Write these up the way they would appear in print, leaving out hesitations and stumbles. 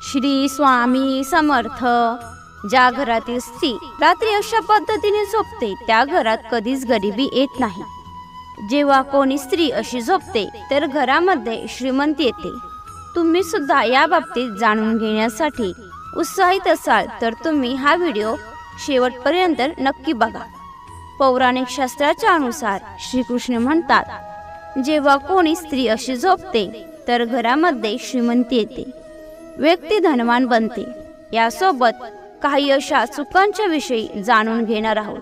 श्री स्वामी समर्थ. ज्या घरातील स्त्री रात्री अशा पद्धतीने झोपते त्या घरात कधीच गरिबी येत नाही. जेव्हा कोणी स्त्री अशी झोपते तर घरामध्ये श्रीमंती येते. तुम्ही सुद्धा या बाबतीत जाणून घेण्यासाठी उत्साहित असाल तर तुम्ही हा व्हिडिओ शेवटपर्यंत नक्की बघा. पौराणिक शास्त्राच्या अनुसार श्रीकृष्ण म्हणतात, जेव्हा कोणी स्त्री अशी झोपते तर घरामध्ये श्रीमंती येते, व्यक्ती धनवान बनते. यासोबत काही अशा चुकांच्या विषयी जाणून घेणार आहोत,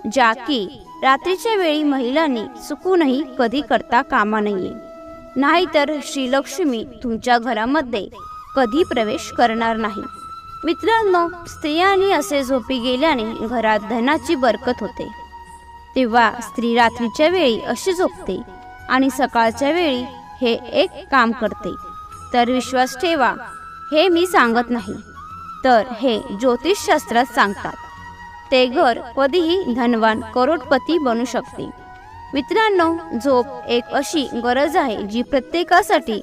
ज्या की रात्रीच्या वेळी महिलांनी चुकूनही कधी करता कामा नये. नाहीतर श्रीलक्ष्मी तुमच्या घरामध्ये कधी प्रवेश करणार नाही. मित्रांनो, स्त्रियांनी असे झोपी गेल्याने घरात धनाची बरकत होते. तेव्हा स्त्री रात्रीच्या वेळी अशी झोपते आणि सकाळच्या वेळी हे एक काम करते तर विश्वास ठेवा, हे मी सांगत नाही, तर हे ज्योतिषशास्त्रात सांगतात. ते घर कधीही धनवान करोडपती बनू शकते. मित्रांनो, झोप एक अशी गरज आहे जी प्रत्येकासाठी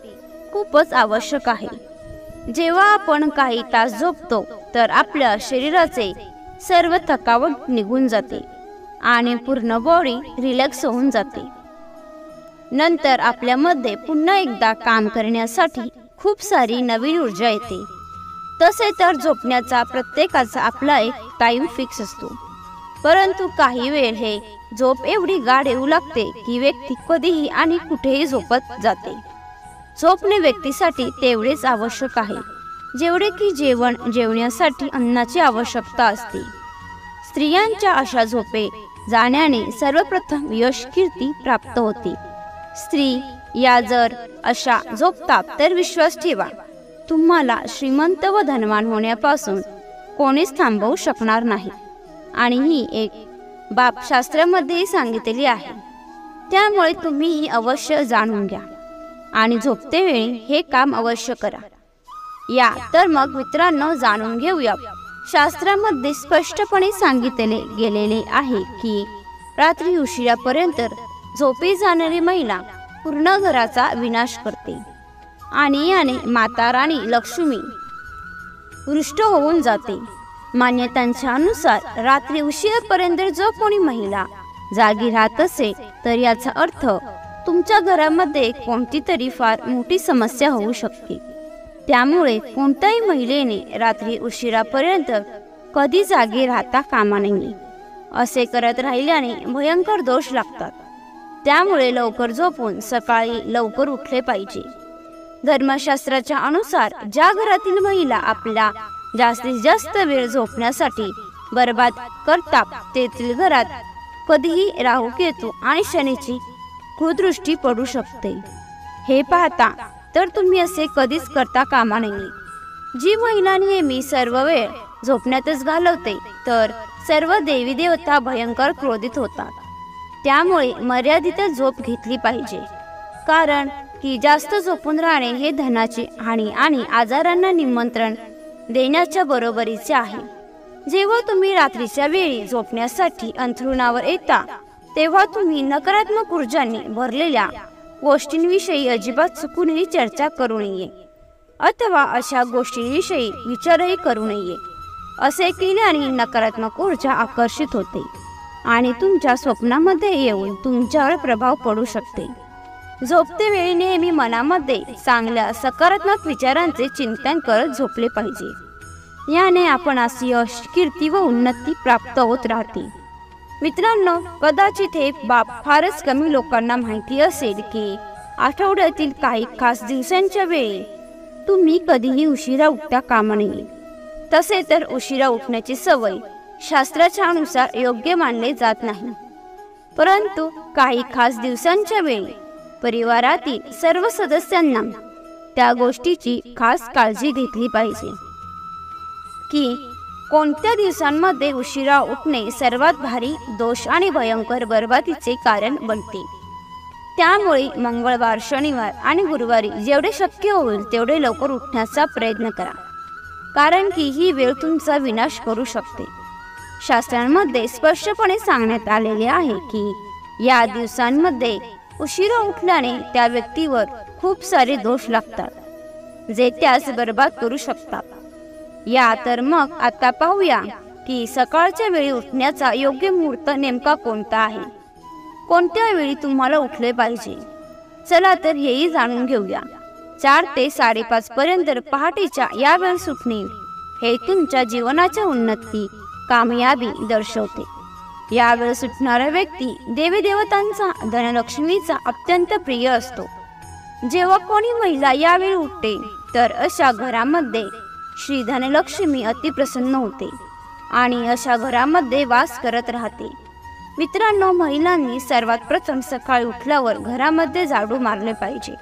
खूपच आवश्यक आहे. जेव्हा आपण काही तास झोपतो तर आपल्या शरीराचे सर्व थकावट निघून जाते आणि पूर्ण बॉडी रिलॅक्स होऊन जाते. नंतर आपल्यामध्ये पुन्हा एकदा काम करण्यासाठी खूप सारी नवीन ऊर्जा येते. तसे तर झोपण्याचा प्रत्येकाचा आपला एक टाइम फिक्स असतो, परंतु काही वेळ हे झोप एवढी गाढ येऊ लागते की व्यक्ती कधीही आणि कुठेही झोपत जाते. झोपणे व्यक्तीसाठी तेवढेच आवश्यक आहे जेवढे की जेवण्यासाठी अन्नाची आवश्यकता असते. स्त्रियांच्या अशा झोपे जाण्याने सर्वप्रथम यश कीर्ती प्राप्त होते. स्त्री या जर अशा झोपतात तर विश्वास ठेवा, तुम्हाला श्रीमंत व धनवान होण्यापासून कोणीच थांबवू शकणार नाही. आणि ही एक बाब शास्त्रामध्येही सांगितलेली आहे. त्यामुळे तुम्ही ही अवश्य जाणून घ्या आणि झोपतेवेळी हे काम अवश्य करा. या तर मग मित्रांनो, जाणून घेऊया. शास्त्रामध्ये स्पष्टपणे सांगितले गेलेले आहे की रात्री उशिरापर्यंत झोपी जाणारी महिला पूर्ण घराचा विनाश करते आणि याने माता राणी लक्ष्मी रुष्ट होऊन जाते. मान्यतांच्या अनुसार रात्री उशिरापर्यंत जो कोणी महिला जागी राहत असेल तर याचा अर्थ तुमच्या घरामध्ये कोणती तरी फार मोठी समस्या होऊ शकते. त्यामुळे कोणत्याही महिलेने रात्री उशिरापर्यंत कधी जागी राहता कामा नये. असे करत राहिल्याने भयंकर दोष लागतात. त्यामुळे लवकर झोपून सकाळी लवकर उठले पाहिजे. धर्मशास्त्राच्या अनुसार ज्या घरातील महिला आपला जास्तीत जास्त वेळ झोपण्यासाठी बर्बाद करतात तेथील घरात कधीही राहू केतू आणि शनीची कुदृष्टी पडू शकते. हे पाहता तर तुम्ही असे कधीच करता कामा नये. जी महिला नेहमी सर्व वेळ झोपण्यातच घालवते तर सर्व देवी देवता भयंकर क्रोधित होतात. त्यामुळे मर्यादित झोप घेतली पाहिजे, कारण की जास्त झोपून राहणे हे धनाची हानी आणि आजारांना निमंत्रण देण्याच्या बरोबरीचे आहे. जेव्हा तुम्ही रात्रीच्या वेळी झोपण्यासाठी अंथरुणावर येता तेव्हा तुम्ही नकारात्मक ऊर्जांनी भरलेल्या गोष्टींविषयी अजिबात चुकूनही चर्चा करू नये अथवा अशा गोष्टींविषयी विचारही करू नये. असे केल्याने नकारात्मक ऊर्जा आकर्षित होते आणि तुमच्या स्वप्नामध्ये येऊन तुमच्यावर प्रभाव पडू शकते. झोपते वेळी नेहमी मनामध्ये चांगल्या सकारात्मक विचारांचे चिंतन करत झोपले पाहिजे. याने आपणास यश कीर्ती व उन्नती प्राप्त होत राहते. मित्रांनो, कदाचित हे बाब फारच कमी लोकांना माहिती असेल की आठवड्यातील काही खास दिवसांच्या वेळी तुम्ही कधीही उशिरा उठता कामा नये. तसे तर उशिरा उठण्याची सवय शास्त्राच्या अनुसार योग्य मानले जात नाही, परंतु काही खास दिवसांच्या वेळी परिवारातील सर्व सदस्यांना त्या गोष्टीची खास काळजी घेतली पाहिजे की कोणत्या दिवसांमध्ये उशिरा उठणे सर्वात भारी दोष आणि भयंकर बर्बादीचे कारण बनते. त्यामुळे मंगळवार, शनिवार आणि गुरुवारी जेवढे शक्य होईल तेवढे लवकर उठण्याचा प्रयत्न करा, कारण की ही वेळ तुमचा विनाश करू शकते. शास्त्रांमध्ये स्पष्टपणे सांगण्यात आलेले आहे की या दिवसांमध्ये उशिरा उठल्याने त्या व्यक्तीवर खूप सारे दोष लागतात. जे त्यास बर्बाद करू शकतात। या तर मग आता पाहूया की सकाळच्या वेळी उठण्याचा योग्य मुहूर्त नेमका कोणता आहे, कोणत्या वेळी तुम्हाला उठले पाहिजे। चला तर हेही जाणून घेऊया। 4 ते 5:30 पर्यंत पहाटेच्या या वेळेस उठणे हे तुमच्या जीवनाच्या उन्नती कामयाबी दर्शवते। यावेळेस उठणारा व्यक्ती देवी देवतांचा धनलक्ष्मीचा अत्यंत प्रिय असतो। जेव्हा कोणी महिला यावेळी उठते तर अशा घरामध्ये श्री धनलक्ष्मी अतिप्रसन्न होते आणि अशा घरामध्ये वास करत राहते। मित्रांनो, महिलांनी सर्वात प्रथम सकाळी उठल्यावर घरामध्ये झाडू मारले पाहिजे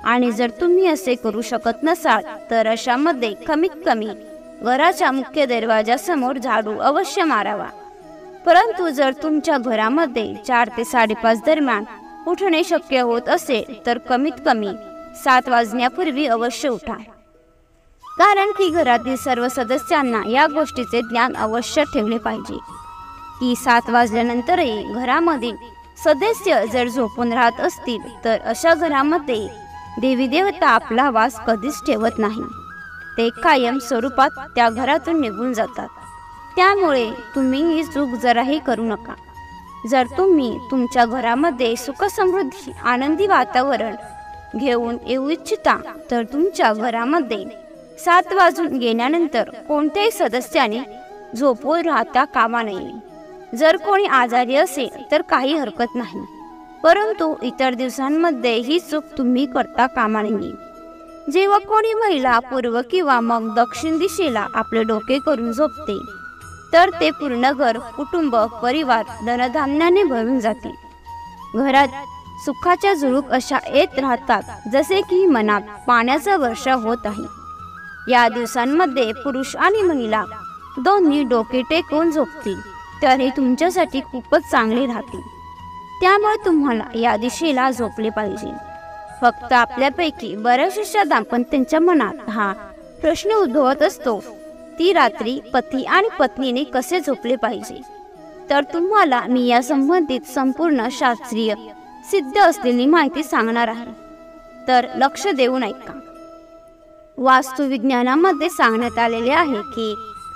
आणि जर तुम्ही असे करू शकत नसाल तर अशामध्ये कमीत कमी घराच्या मुख्य दरवाजासमोर झाडू अवश्य मारावा। परंतु जर तुमच्या घरामध्ये 4 ते 5:30 दरम्यान उठणे शक्य होत असेल तर कमीत कमी 7 वाजण्यापूर्वी अवश्य उठा, कारण की घरातील सर्व सदस्यांना या गोष्टीचे ज्ञान अवश्य ठेवले पाहिजे की 7 वाजल्यानंतरही घरामधील सदस्य जर झोपून राहत असतील तर अशा घरामध्ये देवी देवता आपला वास कधीच ठेवत नाही, ते कायम स्वरूपात त्या घरातून निघून जातात। त्यामुळे तुम्ही ही चूक जराही करू नका। जर तुम्ही तुमच्या घरामध्ये सुख समृद्धी आनंदी वातावरण घेऊन येऊ इच्छिता तर तुमच्या घरामध्ये 7 वाजून गेल्यानंतर कोणत्याही सदस्याने झोपून राहता कामा नये। जर कोणी आजारी असेल तर काही हरकत नाही, परंतु इतर दिवसांमध्ये ही चूक तुम्ही करता कामा नये। जेव्हा कोणी महिला पूर्व किंवा मग दक्षिण दिशेला आपले डोके करून झोपते तर ते पूर्ण घर, कुटुंब, परिवार धनधान्याने भरून जाते। घरात सुखाच्या झुळूक अशा येत राहतात जसे की मनात पाण्याचा वर्षा होत आहे। या दिवसांमध्ये पुरुष आणि महिला दोन्ही डोके टेकवून झोपतील तर हे तुमच्यासाठी खूपच चांगले राहतील। त्यामुळे तुम्हाला या दिशेला झोपले पाहिजे। फक्त आपल्यापैकी बऱ्याचशा दाम्पत्यांच्या मनात हा प्रश्न उद्भवत असतो, ती रात्री पती आणि पत्नीने कसे झोपले पाहिजे। तर तुम्हाला मी या संबंधित संपूर्ण शास्त्रीय सिद्ध असलेली माहिती सांगणार आहे, तर लक्ष देऊन ऐका। वास्तुविज्ञानामध्ये सांगण्यात आलेले आहे की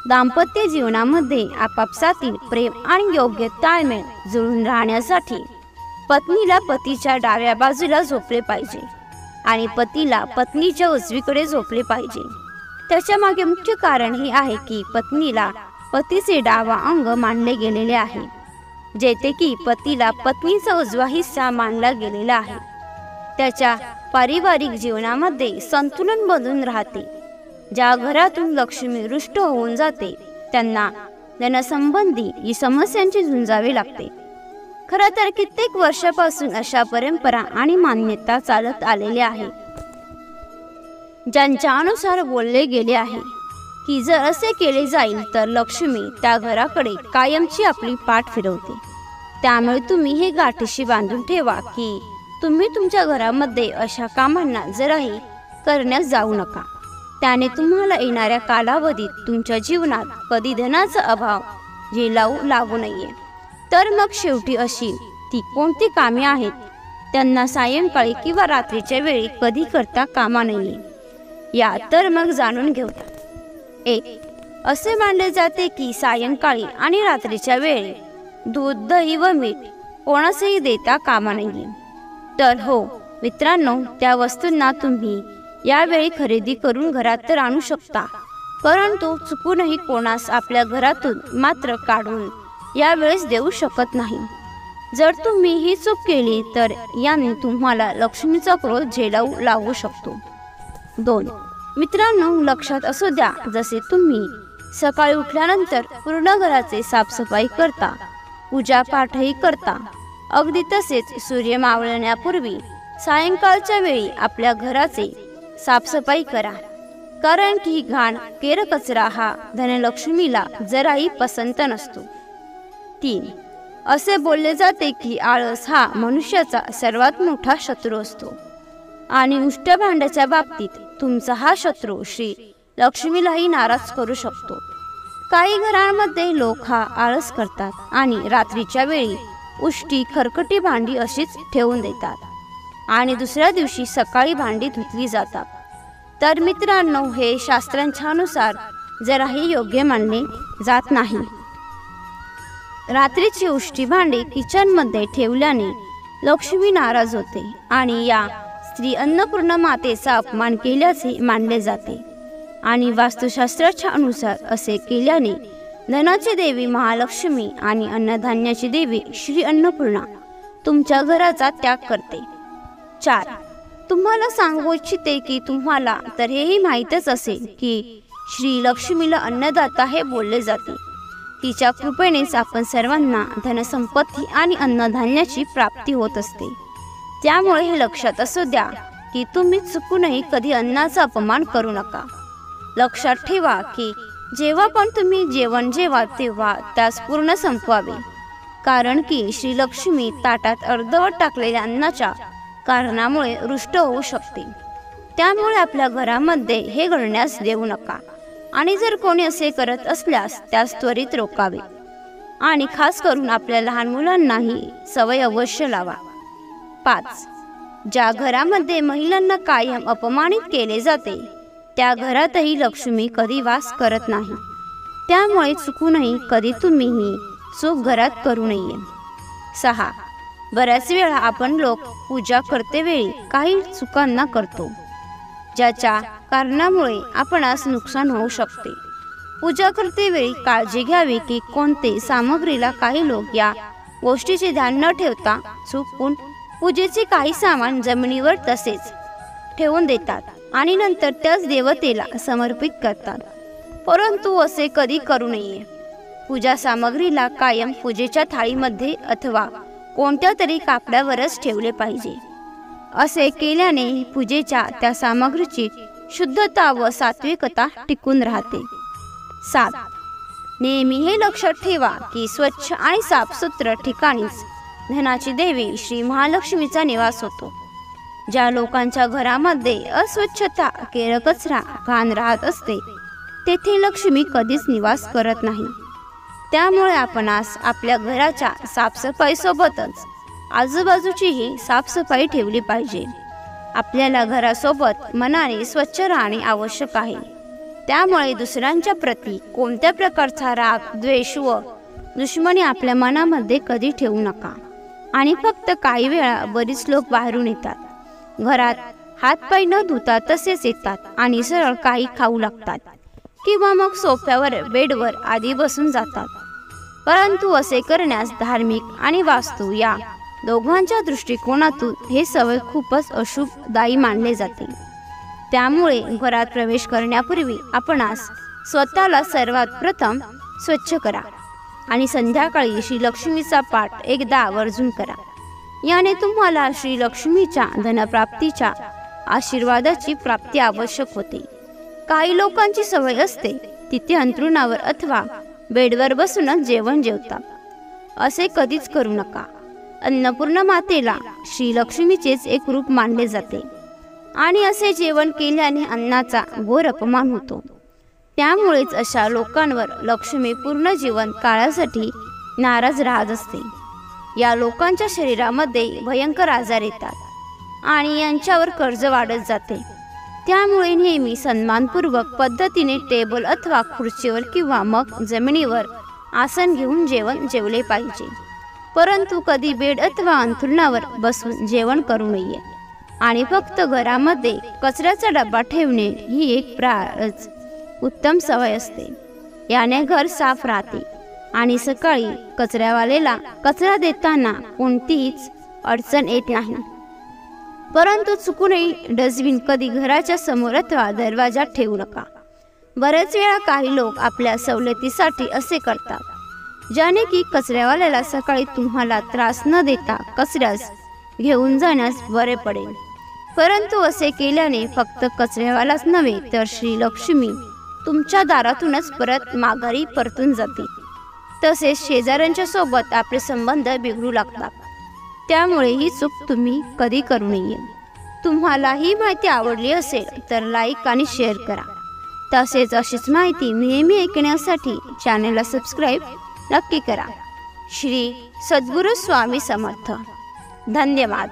दाम्पत्य जीवनामध्ये आपापसातील प्रेम आणि योग्य ताळमेळ जुळून राहण्यासाठी पत्नीला पतीच्या डाव्या बाजूला झोपले पाहिजे आणि पतीला पत्नीच्या उजवीकडे झोपले पाहिजे। त्याच्या मागे मुख्य कारण हे आहे की पत्नीला पतीचे डावा अंग मानले गेलेले आहे, जेथे की पतीला पत्नीचा उजवा हिस्सा मानला गेलेला आहे। त्याच्या पारिवारिक जीवनामध्ये संतुलन बनून राहते। ज्या घरातून लक्ष्मी रुष्ट होऊन जाते त्यांना धनसंबंधी समस्यांची झुंजावे लागते। खरं तर कित्येक वर्षापासून अशा परंपरा आणि मान्यता चालत आलेल्या आहेत, ज्यांच्या अनुसार बोलले गेले आहे की जर असे केले जाईल तर लक्ष्मी त्या घराकडे कायमची आपली पाठ फिरवते। त्यामुळे तुम्ही हे गाठीशी बांधून ठेवा की तुम्ही तुमच्या घरामध्ये अशा कामांना जराही करण्यास जाऊ नका। त्याने तुम्हाला येणाऱ्या कालावधीत तुमच्या जीवनात कधी धनाचा अभाव झेलावू लागू नये। तर मग शेवटी अशी ती कोणती कामे आहेत त्यांना सायंकाळी किंवा रात्रीच्या वेळी कधी करता कामा नये। या तर मग जाणून घेऊया। 1. असे मानले जाते की सायंकाळी आणि रात्रीच्या वेळी दूध, दही व मीठ कोणासही देता कामा नये। तर हो मित्रांनो, त्या वस्तूंना तुम्ही यावेळी खरेदी करून घरात तर आणू शकता, परंतु चुकूनही कोणास आपल्या घरातून मात्र काढून यावेळेस देऊ शकत नाही। जर तुम्ही ही चूक केली तर याने तुम्हाला लक्ष्मीचा क्रोध झेलावू लागू शकतो। 2. मित्रांनो, लक्षात असू द्या, जसे तुम्ही सकाळी उठल्यानंतर पूर्ण घराचे साफसफाई करता, पूजा पाठही करता, अगदी तसेच सूर्य मावळण्यापूर्वी सायंकाळच्या वेळी आपल्या घराचे साफसफाई करा, कारण की घाण केरकचरा हा धनलक्ष्मीला जराही पसंत नसतो। 3. असे बोलले जाते की आळस हा मनुष्याचा सर्वात मोठा शत्रू असतो आणि उष्ट भांड्याच्या बाबतीत तुमचा हा शत्रू श्री लक्ष्मीलाही नाराज करू शकतो। काही घरांमध्ये लोक हा आळस करतात आणि रात्रीच्या वेळी उष्टी खरकटी भांडी अशीच ठेवून देतात आणि दुसऱ्या दिवशी सकाळी भांडी धुतली जातात। तर मित्रांनो, हे शास्त्रांच्या अनुसार जराही योग्य मानले जात नाही. रात्रीची उष्टी भांडी किचनमध्ये ठेवल्याने लक्ष्मी नाराज होते आणि या स्त्री अन्नपूर्णा मातेचा अपमान केल्याचे मानले जाते. आणि वास्तुशास्त्राच्या अनुसार असे केल्याने धनाची देवी महालक्ष्मी आणि अन्नधान्याची देवी श्री अन्नपूर्णा तुमच्या घराचा त्याग करते. 4. तुम्हाला सांगू इच्छिते की तुम्हाला तर हेही माहीतच असेल की श्री लक्ष्मीला अन्नदाता हे बोलले जाते. तिच्या कृपेनेच आपण सर्वांना धनसंपत्ती आणि अन्नधान्याची प्राप्ती होत असते. त्यामुळे हे लक्षात असू द्या की तुम्ही चुकूनही कधी अन्नाचा अपमान करू नका. लक्षात ठेवा की जेव्हा पण तुम्ही जेवण जेवा तेव्हा त्यास पूर्ण संपवावे, कारण की श्री लक्ष्मी ताटात अर्धवट टाकलेल्या अन्नाच्या कारणामुळे रुष्ट होऊ शकते. त्यामुळे आपल्या घरामध्ये हे घडण्यास देऊ नका आणि जर कोणी असे करत असल्यास त्यास त्वरित रोकावे. आणि खास करून आपल्या लहान मुलांनाही सवय अवश्य लावा. 5. ज्या घरामध्ये महिलांना कायम अपमानित केले जाते त्या घरातही लक्ष्मी कधी वास करत नाही. त्यामुळे चुकूनही कधी तुम्हीही चूक घरात करू नये. 6. बऱ्याच वेळा आपण लोक पूजा करतेवेळी काही चुकांना करतो, ज्याच्या कारणामुळे आपणास नुकसान होऊ शकते. पूजा करतेवेळी काळजी घ्यावी की कोणते सामग्रीला काही लोक या गोष्टीचे ध्यान न ठेवता चुकून पूजेचे काही सामान जमिनीवर तसेच ठेवून देतात आणि नंतर त्याच देवतेला समर्पित करतात. परंतु असे कधी करू नये. पूजा सामग्रीला कायम पूजेच्या थाळीमध्ये अथवा कोणत्या तरी कापडावरच ठेवले पाहिजे. असे केल्याने पूजेच्या त्या सामग्रीची शुद्धता व सात्विकता टिकून राहते. 7. नेहमी हे लक्षात ठेवा की स्वच्छ आणि साफसुथरं ठिकाणीच धनाची देवी श्री महालक्ष्मीचा निवास होतो. ज्या लोकांच्या घरामध्ये अस्वच्छता, केरकचरा, घाण राहत असते तेथे लक्ष्मी कधीच निवास करत नाही. त्यामुळे आपणास आपल्या घराच्या साफसफाईसोबतच आजूबाजूचीही साफसफाई ठेवली पाहिजे. आपल्याला घरासोबत मनाने स्वच्छ राहणे आवश्यक आहे. त्यामुळे दुसऱ्यांच्या प्रती कोणत्या प्रकारचा राग, द्वेष व दुश्मनी आपल्या मनामध्ये कधी ठेवू नका. आणि फक्त काही वेळा बरीच लोक बाहेरून येतात, घरात हातपाय न धुता तसेच येतात आणि सरळ काही खाऊ लागतात किंवा मग सोफ्यावर, बेडवर आधी बसून जातात. परंतु असे करण्यास धार्मिक आणि वास्तू या दोघांच्या दृष्टिकोनातून हे सवय खूपच अशुभदायी मानले जाते. त्यामुळे घरात प्रवेश करण्यापूर्वी आपणास स्वतःला सर्वात प्रथम स्वच्छ करा आणि संध्याकाळी श्री लक्ष्मीचा पाठ एकदा आवर्जून करा. याने तुम्हाला श्री लक्ष्मीच्या धनप्राप्तीच्या आशीर्वादाची प्राप्ती आवश्यक होते. काही लोकांची सवय असते तिथे अंथरुणावर अथवा बेडवर बसूनच जेवण जेवतात. असे कधीच करू नका. अन्नपूर्णा मातेला श्री लक्ष्मीचेच एक रूप मानले जाते आणि असे जेवण केल्याने अन्नाचा घोर अपमान होतो. त्यामुळेच अशा लोकांवर लक्ष्मी पूर्ण जीवन काळासाठी नाराज राहत असते. या लोकांच्या शरीरामध्ये भयंकर आजार येतात आणि यांच्यावर कर्ज वाढत जाते. त्यामुळे नेहमी सन्मानपूर्वक पद्धतीने टेबल अथवा खुर्चीवर किंवा मग जमिनीवर आसन घेऊन जेवण जेवले पाहिजे. परंतु कधी बेड अथवा अंथरुणावर बसून जेवण करू नये. आणि फक्त घरामध्ये कचऱ्याचा डबा ठेवणे ही एक फारच उत्तम सवय असते. याने घर साफ राहते आणि सकाळी कचऱ्यावालेला कचरा देताना कोणतीच अडचण येत नाही. परंतु चुकूनही डस्टबिन कधी घराच्या समोर अथवा दरवाजात ठेवू नका. बरेच वेळा काही लोक आपल्या सवलतीसाठी असे करतात, ज्याने की कचऱ्यावाल्याला सकाळी तुम्हाला त्रास न देता कचऱ्यास घेऊन जाण्यास बरे पडेल. परंतु असे केल्याने फक्त कचऱ्यावालाच नव्हे तर श्री लक्ष्मी तुमच्या दारातूनच परत माघारी परतून जाते. तसेच शेजाऱ्यांच्या सोबत आपले संबंध बिघडू लागतात. त्यामुळे ही चूक तुम्ही कधी करू नये. तुम्हाला ही माहिती आवडली असेल तर लाईक आणि शेअर करा. तसेच अशीच माहिती नेहमी ऐकण्यासाठी चॅनलला सबस्क्राईब नक्की करा. श्री सद्गुरू स्वामी समर्थ. धन्यवाद.